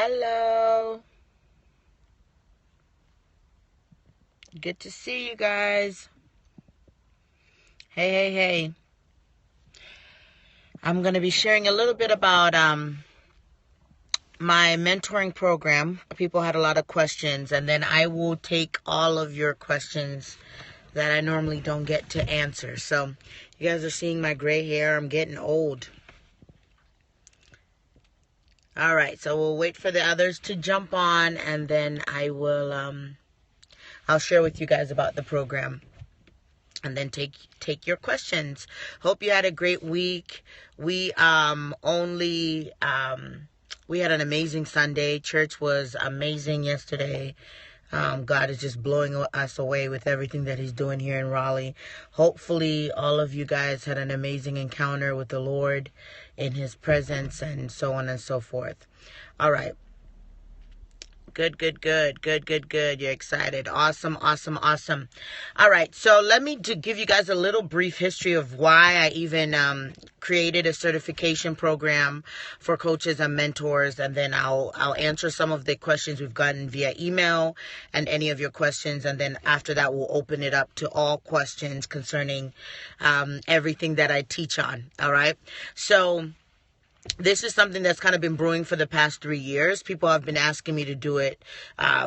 Hello. Good to see you guys. Hey. I'm going to be sharing a little bit about my mentoring program. People had a lot of questions, and then I will take all of your questions that I normally don't get to answer. So, you guys are seeing my gray hair. I'm getting old. All right, so we'll wait for the others to jump on, and then I'll share with you guys about the program. And then take your questions. Hope you had a great week. We had an amazing Sunday. Church was amazing yesterday. God is just blowing us away with everything that He's doing here in Raleigh. Hopefully, all of you guys had an amazing encounter with the Lord in His presence, and so on and so forth. All right. Good. You're excited. Awesome. All right. So let me give you guys a little brief history of why I even created a certification program for coaches and mentors. And then I'll answer some of the questions we've gotten via email and any of your questions. And then after that, we'll open it up to all questions concerning everything that I teach on. All right. So this is something that's kind of been brewing for the past 3 years. People have been asking me to do it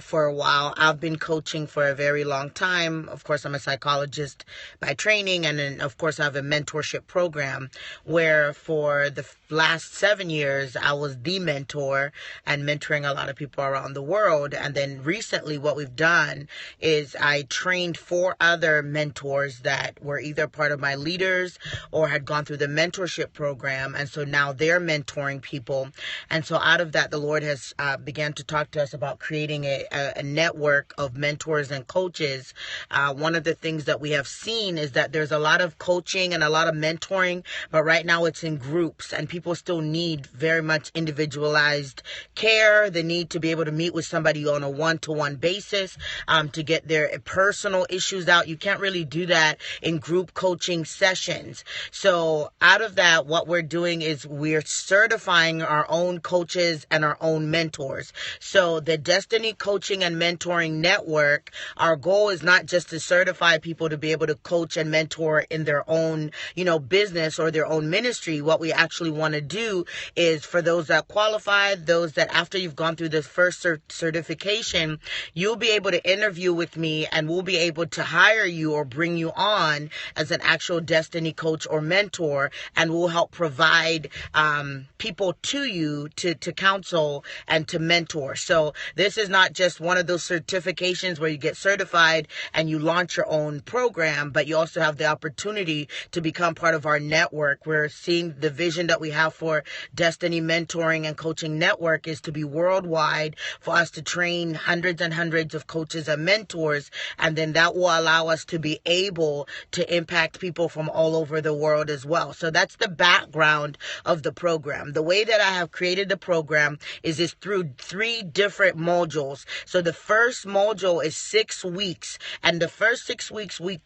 for a while. I've been coaching for a very long time. Of course, I'm a psychologist by training. And then, of course, I have a mentorship program where for the last 7 years, I was the mentor and mentoring a lot of people around the world. And then recently what we've done is I trained 4 other mentors that were either part of my leaders or had gone through the mentorship program. And so now they're mentoring people. And so out of that, the Lord has began to talk to us about creating a network of mentors and coaches. One of the things that we have seen is that there's a lot of coaching and a lot of mentoring, but right now it's in groups, and people still need very much individualized care. They need to be able to meet with somebody on a one-to-one basis to get their personal issues out. You can't really do that in group coaching sessions. So out of that, what we're doing is we're certifying our own coaches and our own mentors. So the Destiny Coaching and Mentoring Network, our goal is not just to certify people to be able to coach and mentor in their own, business or their own ministry. What we actually want to do is for those that qualify, those that after you've gone through the first certification, you'll be able to interview with me and we'll be able to hire you or bring you on as an actual Destiny coach or mentor, and we'll help provide people to you to counsel and to mentor. So this is not just one of those certifications where you get certified and you launch your own program, but you also have the opportunity to become part of our network. We're seeing the vision that we have for Destiny Mentoring and Coaching Network is to be worldwide, for us to train hundreds and hundreds of coaches and mentors, and then that will allow us to be able to impact people from all over the world as well. So that's the background of the program. The way that I have created the program is through 3 different modules. So the first module is 6 weeks, and the first 6 weeks we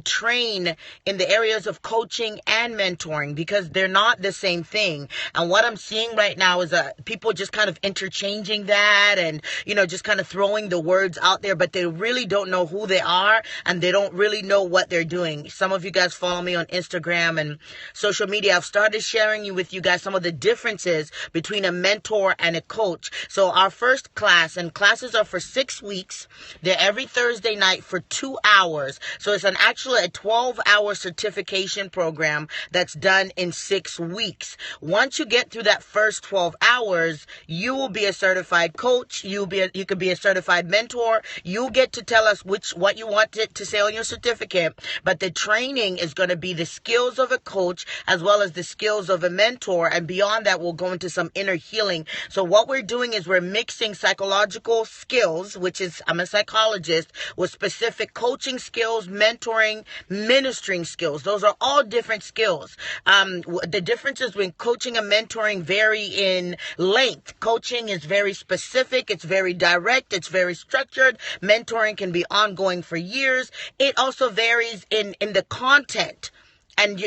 train in the areas of coaching and mentoring because they're not the same thing. And what I'm seeing right now is people just kind of interchanging that and just kind of throwing the words out there, but they really don't know who they are and they don't really know what they're doing. Some of you guys follow me on Instagram and social media. I've started sharing with you guys some of the differences between a mentor and a coach. So our first class, and classes are for 6 weeks. They're every Thursday night for 2 hours. So it's actually a 12-hour certification program that's done in 6 weeks. Once you get through that first 12 hours, you will be a certified coach. You could be a certified mentor. You'll get to tell us what you want to say on your certificate. But the training is going to be the skills of a coach as well as the skills of a mentor, and beyond that we'll go into some inner healing. So what we're doing is we're mixing psychological skills, which is I'm a psychologist, with specific coaching skills, mentoring, ministering skills. Those are all different skills. The differences between coaching and mentoring vary in length. Coaching is very specific, it's very direct, it's very structured. Mentoring can be ongoing for years. It also varies in the content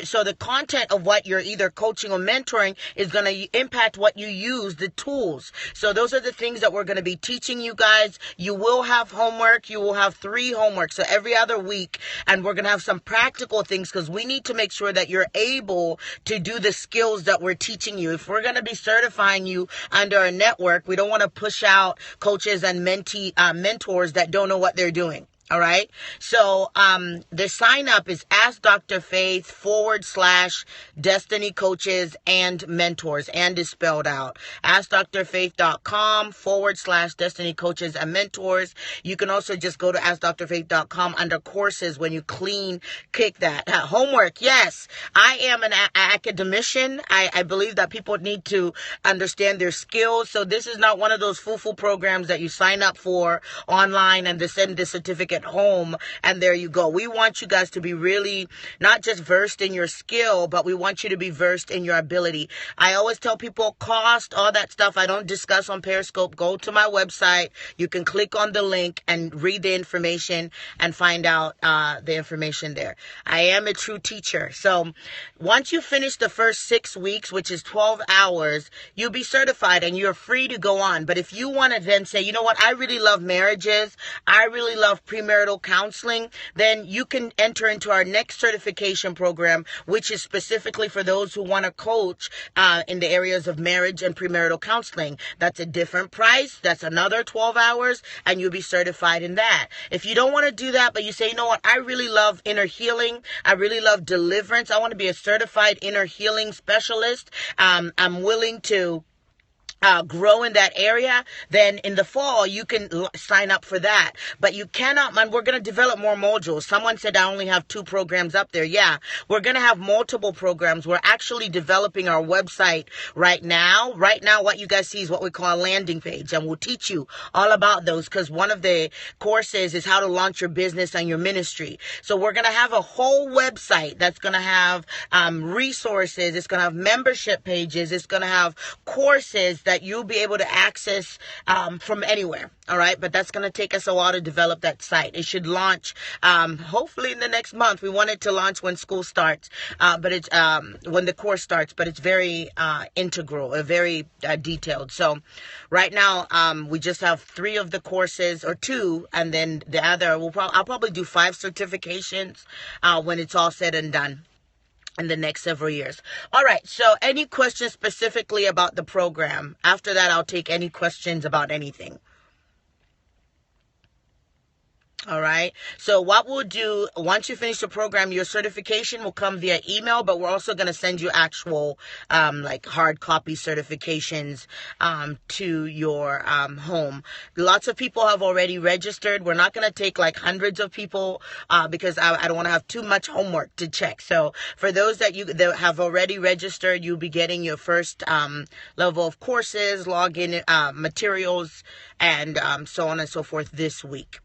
so the content of what you're either coaching or mentoring is going to impact what you use, the tools. So those are the things that we're going to be teaching you guys. You will have homework. You will have 3 homework, so every other week. And we're going to have some practical things because we need to make sure that you're able to do the skills that we're teaching you. If we're going to be certifying you under a network, we don't want to push out coaches and mentors that don't know what they're doing. All right. So, the sign up is Ask Dr. Faith / Destiny Coaches and Mentors, and is spelled out. AskDrFaith.com / Destiny Coaches and Mentors. You can also just go to AskDrFaith.com under courses when you kick that. Homework. Yes. I am an academician. I believe that people need to understand their skills. So this is not one of those foo-foo programs that you sign up for online and they send the certificate home and there you go. We want you guys to be really not just versed in your skill, but we want you to be versed in your ability. I always tell people cost, all that stuff I don't discuss on Periscope. Go to my website. You can click on the link and read the information and find out the information there. I am a true teacher. So once you finish the first 6 weeks, which is 12 hours, you'll be certified and you're free to go on. But if you want to then say, you know what, I really love marriages, I really love premarital counseling, then you can enter into our next certification program, which is specifically for those who want to coach in the areas of marriage and premarital counseling. That's a different price. That's another 12 hours, and you'll be certified in that. If you don't want to do that, but you say, you know what, I really love inner healing, I really love deliverance, I want to be a certified inner healing specialist, I'm willing to grow in that area, then in the fall, you can sign up for that. But you cannot, man, we're going to develop more modules. Someone said I only have 2 programs up there. Yeah, we're going to have multiple programs. We're actually developing our website right now. Right now, what you guys see is what we call a landing page, and we'll teach you all about those because one of the courses is how to launch your business and your ministry. So we're going to have a whole website that's going to have resources. It's going to have membership pages. It's going to have courses that you'll be able to access from anywhere. All right. But that's going to take us a while to develop that site. It should launch hopefully in the next month. We want it to launch when school starts, but it's when the course starts, but it's very integral, very detailed. So right now we just have 3 of the courses or 2, and then the other I'll probably do 5 certifications when it's all said and done in the next several years. All right. So any questions specifically about the program? After that, I'll take any questions about anything. All right. So what we'll do, once you finish the program, your certification will come via email, but we're also going to send you actual, like hard copy certifications, to your, home. Lots of people have already registered. We're not going to take like hundreds of people, because I don't want to have too much homework to check. So for those that have already registered, you'll be getting your first, level of courses, login, materials, and, so on and so forth this week.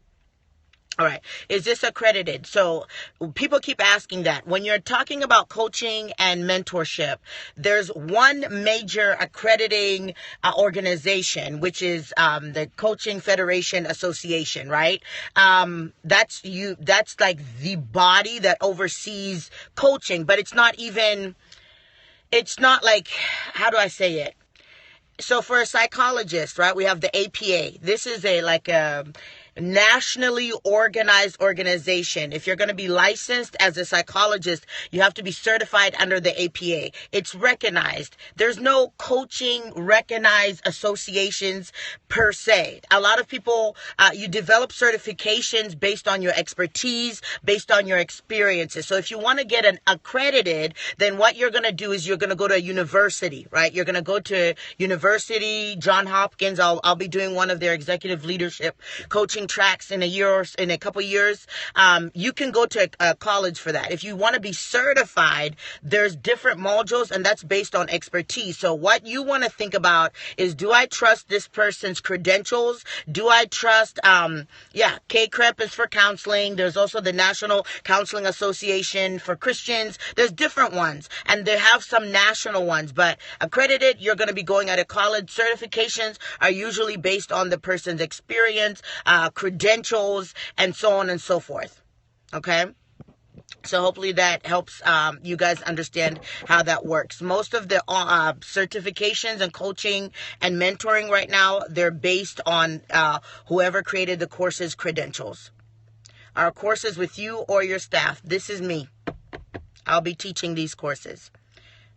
All right. Is this accredited? So people keep asking that. When you're talking about coaching and mentorship, there's one major accrediting organization, which is the Coaching Federation Association, right? That's like the body that oversees coaching, but it's not like, how do I say it? So for a psychologist, right, we have the APA. This is a nationally organized organization. If you're going to be licensed as a psychologist, you have to be certified under the APA. It's recognized. There's no coaching recognized associations per se. A lot of people, you develop certifications based on your expertise, based on your experiences. So if you want to get an accredited, then what you're going to do is you're going to go to a university, right? You're going to go to University, Johns Hopkins. I'll be doing one of their executive leadership coaching tracks in a couple years. You can go to a college for that. If you want to be certified, there's different modules, and that's based on expertise. So what you want to think about is, do I trust this person's credentials? Do I trust, KCREP is for counseling. There's also the National Counseling Association for Christians. There's different ones, and they have some national ones, but accredited, you're going to be going at a college. Certifications are usually based on the person's experience, credentials, and so on and so forth. Okay? So hopefully that helps you guys understand how that works. Most of the certifications and coaching and mentoring right now, they're based on whoever created the course's credentials. Our courses with you or your staff. This is me. I'll be teaching these courses.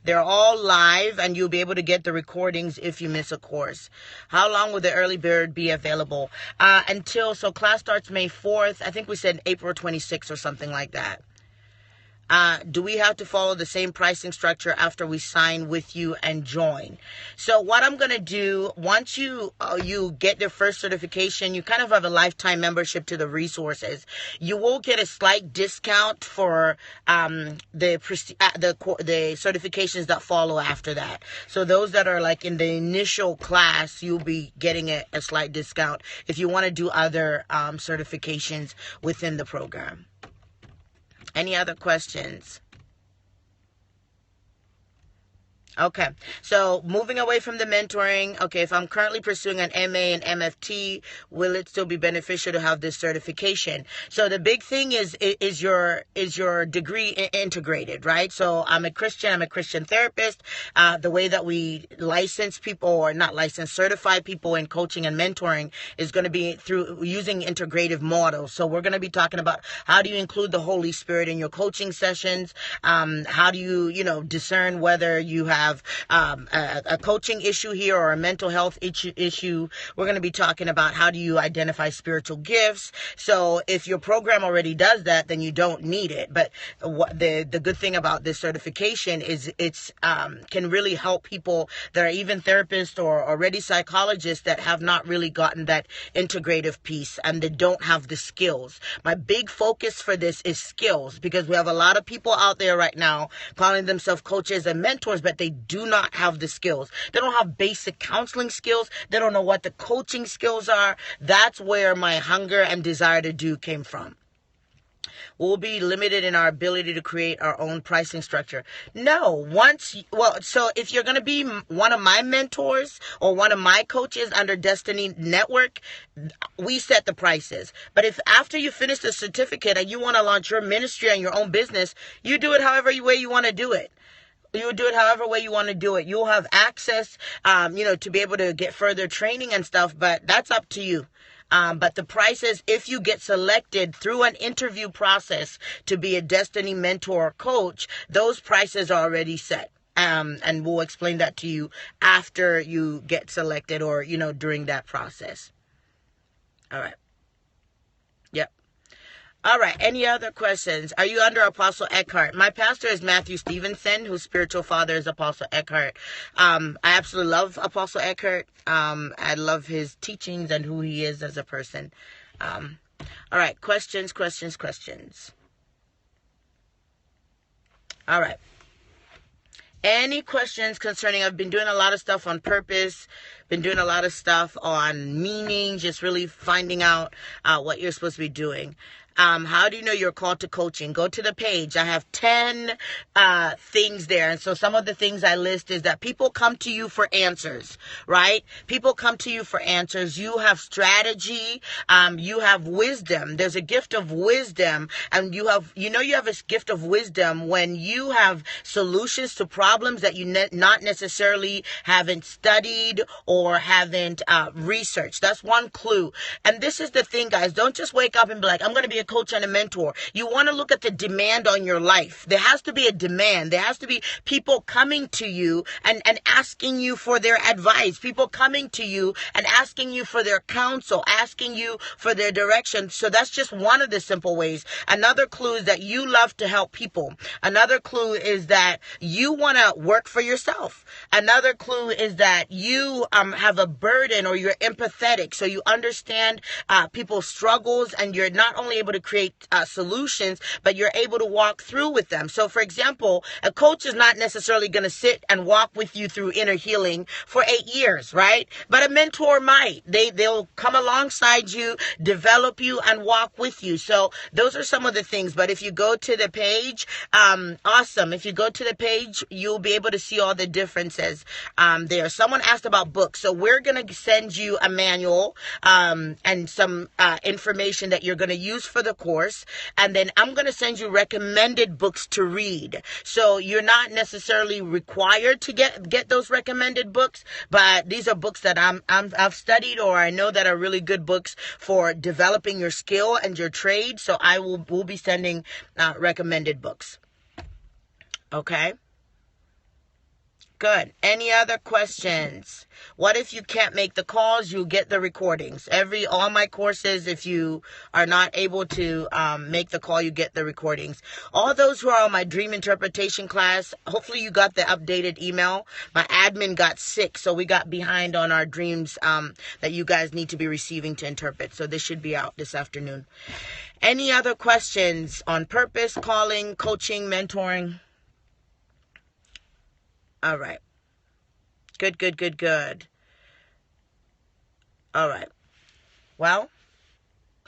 They're all live, and you'll be able to get the recordings if you miss a course. How long will the early bird be available? So class starts May 4th. I think we said April 26th or something like that. Do we have to follow the same pricing structure after we sign with you and join? So what I'm going to do, once you get your first certification, you kind of have a lifetime membership to the resources. You will get a slight discount for the certifications that follow after that. So those that are like in the initial class, you'll be getting a slight discount if you want to do other certifications within the program. Any other questions? Okay, so moving away from the mentoring, okay, if I'm currently pursuing an MA and MFT, will it still be beneficial to have this certification? So the big thing is your degree integrated, right? So I'm a Christian therapist. The way that we license people, or not license, certify people in coaching and mentoring is going to be through using integrative models. So we're going to be talking about how do you include the Holy Spirit in your coaching sessions? How do you discern whether you have a coaching issue here or a mental health issue. We're going to be talking about how do you identify spiritual gifts. So if your program already does that, then you don't need it. But the good thing about this certification is it's can really help people that are even therapists or already psychologists that have not really gotten that integrative piece and they don't have the skills. My big focus for this is skills, because we have a lot of people out there right now calling themselves coaches and mentors, but they do not have the skills. They don't have basic counseling skills. They don't know what the coaching skills are. That's where my hunger and desire to do came from. We'll be limited in our ability to create our own pricing structure. No, so if you're going to be one of my mentors or one of my coaches under Destiny Network, we set the prices. But if after you finish the certificate and you want to launch your ministry and your own business, you do it however way you want to do it. You'll do it however way you want to do it. You'll have access, to be able to get further training and stuff, but that's up to you. But the prices, if you get selected through an interview process to be a Destiny mentor or coach, those prices are already set. And we'll explain that to you after you get selected or, during that process. All right. Yep. All right. Any other questions? Are you under Apostle Eckhart? My pastor is Matthew Stevenson, whose spiritual father is Apostle Eckhart. I absolutely love Apostle Eckhart. I love his teachings and who he is as a person. All right. Questions. All right. Any questions concerning, I've been doing a lot of stuff on purpose, been doing a lot of stuff on meaning, just really finding out what you're supposed to be doing. How do you know you're called to coaching? Go to the page. I have 10 things there. And so some of the things I list is that people come to you for answers, right? People come to you for answers. You have strategy. You have wisdom. There's a gift of wisdom. And you have a gift of wisdom when you have solutions to problems that you not necessarily haven't studied or haven't researched. That's one clue. And this is the thing, guys. Don't just wake up and be like, I'm going to be a coach and a mentor. You want to look at the demand on your life. There has to be a demand. There has to be people coming to you and asking you for their advice. People coming to you and asking you for their counsel, asking you for their direction. So that's just one of the simple ways. Another clue is that you love to help people. Another clue is that you want to work for yourself. Another clue is that you have a burden, or you're empathetic. So you understand people's struggles, and you're not only able to create solutions, but you're able to walk through with them. So for example, a coach is not necessarily going to sit and walk with you through inner healing for 8 years, right? But a mentor might. They'll come alongside you, develop you, and walk with you. So those are some of the things. But if you go to the page, awesome. If you go to the page, you'll be able to see all the differences there. Someone asked about books. So we're going to send you a manual and some information that you're going to use for the course, and then I'm going to send you recommended books to read. So you're not necessarily required to get those recommended books, but these are books that I've studied, or I know that are really good books for developing your skill and your trade. So I will be sending recommended books. Okay. Good. Any other questions? What if you can't make the calls? You get the recordings. All my courses, if you are not able to make the call, you get the recordings. All those who are on my dream interpretation class, hopefully you got the updated email. My admin got sick, so we got behind on our dreams that you guys need to be receiving to interpret. So this should be out this afternoon. Any other questions on purpose, calling, coaching, mentoring? All right. Good. All right. Well,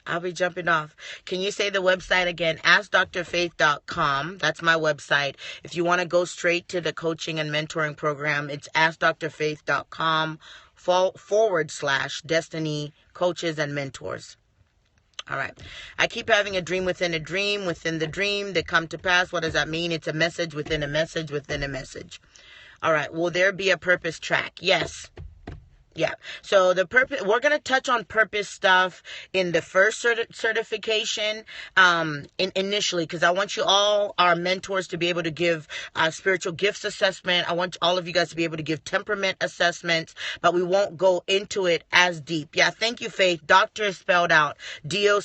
I'll be jumping off. Can you say the website again? AskDrFaith.com. That's my website. If you want to go straight to the coaching and mentoring program, it's AskDrFaith.com/Destiny Coaches and Mentors. All right. I keep having a dream within a dream within the dream. They come to pass. What does that mean? It's a message within a message within a message. All right. Will there be a purpose track? Yes. Yeah. So the purpose, we're going to touch on purpose stuff in the first certification, initially, because I want you all, our mentors, to be able to give spiritual gifts assessment. I want all of you guys to be able to give temperament assessments, but we won't go into it as deep. Yeah. Thank you, Faith. Doctor is spelled out Doctor,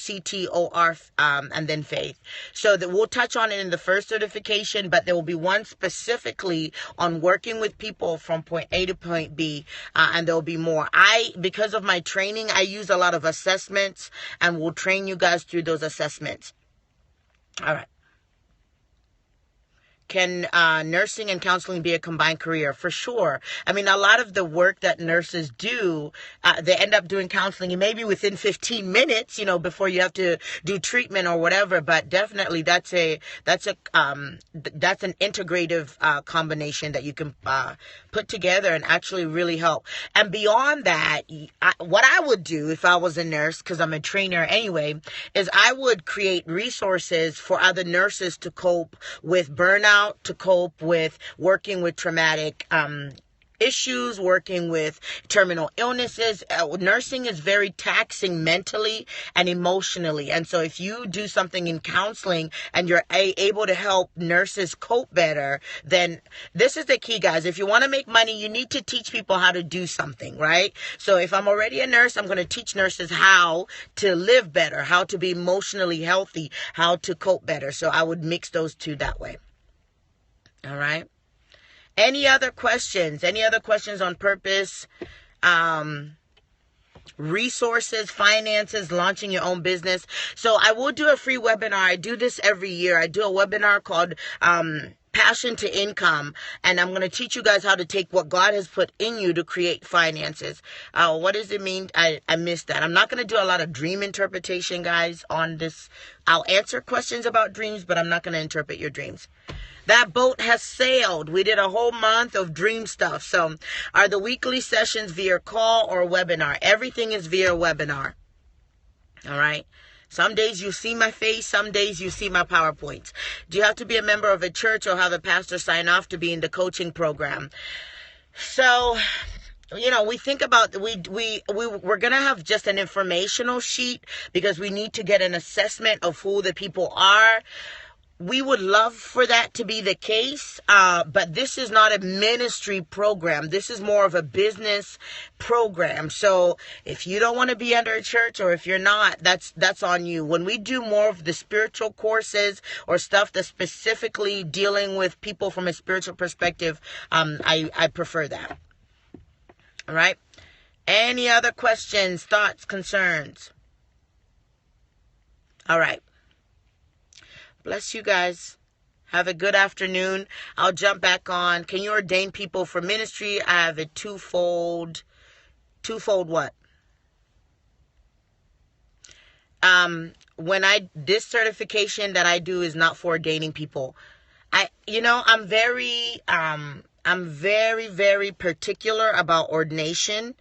and then Faith. So that we'll touch on it in the first certification, but there will be one specifically on working with people from point A to point B, and there will be more. Because of my training, I use a lot of assessments, and we'll train you guys through those assessments. All right. Can nursing and counseling be a combined career? For sure. I mean, a lot of the work that nurses do, they end up doing counseling maybe within 15 minutes, before you have to do treatment or whatever. But definitely that's an integrative combination that you can put together and actually really help. And beyond that, what I would do if I was a nurse, because I'm a trainer anyway, is I would create resources for other nurses to cope with burnout, to cope with working with traumatic issues, working with terminal illnesses. Nursing is very taxing mentally and emotionally. And so if you do something in counseling and you're able to help nurses cope better, then this is the key, guys. If you want to make money, you need to teach people how to do something, right? So if I'm already a nurse, I'm going to teach nurses how to live better, how to be emotionally healthy, how to cope better. So I would mix those two that way. All right. Any other questions? Any other questions on purpose, resources, finances, launching your own business? So I will do a free webinar. I do this every year. I do a webinar called Passion to Income, and I'm going to teach you guys how to take what God has put in you to create finances. What does it mean? I missed that. I'm not going to do a lot of dream interpretation, guys, on this. I'll answer questions about dreams, but I'm not going to interpret your dreams. That boat has sailed. We did a whole month of dream stuff. So are the weekly sessions via call or webinar? Everything is via webinar. All right. Some days you see my face. Some days you see my PowerPoints. Do you have to be a member of a church or have a pastor sign off to be in the coaching program? So, we think about, we're going to have just an informational sheet because we need to get an assessment of who the people are. We would love for that to be the case, but this is not a ministry program. This is more of a business program. So if you don't want to be under a church, or if you're not, that's on you. When we do more of the spiritual courses or stuff that's specifically dealing with people from a spiritual perspective, I prefer that. All right. Any other questions, thoughts, concerns? All right. Bless you guys. Have a good afternoon. I'll jump back on. Can you ordain people for ministry? I have a twofold what? This certification that I do is not for ordaining people. I'm very, very particular about ordination.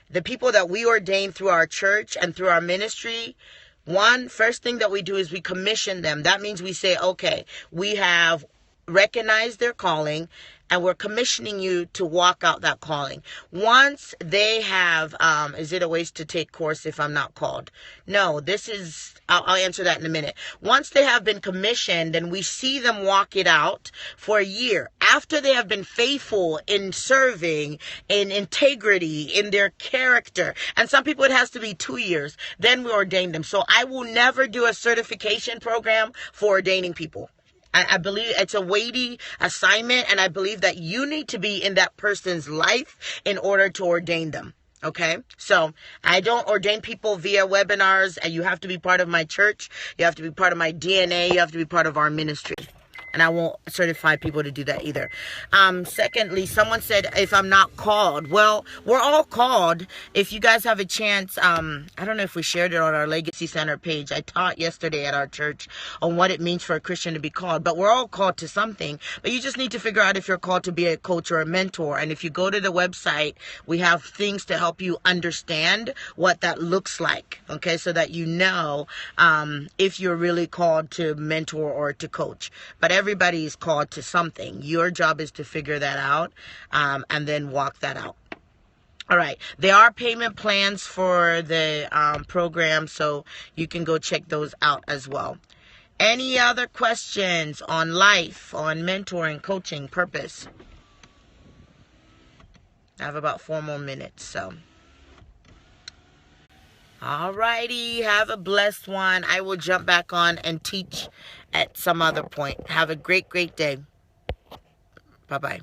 The people that we ordain through our church and through our ministry, First thing that we do is we commission them. That means we say, okay, we have recognized their calling and we're commissioning you to walk out that calling. Once they have, is it a waste to take course if I'm not called? No, I'll answer that in a minute. Once they have been commissioned, then we see them walk it out for a year. After they have been faithful in serving, in integrity, in their character, and some people it has to be 2 years, then we ordain them. So I will never do a certification program for ordaining people. I believe it's a weighty assignment, and I believe that you need to be in that person's life in order to ordain them. Okay, so I don't ordain people via webinars, and you have to be part of my church. You have to be part of my DNA. You have to be part of our ministry. And I won't certify people to do that either. Secondly, someone said, if I'm not called. Well, we're all called. If you guys have a chance, I don't know if we shared it on our Legacy Center page. I taught yesterday at our church on what it means for a Christian to be called. But we're all called to something. But you just need to figure out if you're called to be a coach or a mentor. And if you go to the website, we have things to help you understand what that looks like. Okay, so that you know if you're really called to mentor or to coach. But everybody is called to something. Your job is to figure that out and then walk that out. All right. There are payment plans for the program, so you can go check those out as well. Any other questions on life, on mentoring, coaching, purpose? I have about 4 more minutes, so. Alrighty, have a blessed one. I will jump back on and teach at some other point. Have a great, great day. Bye-bye.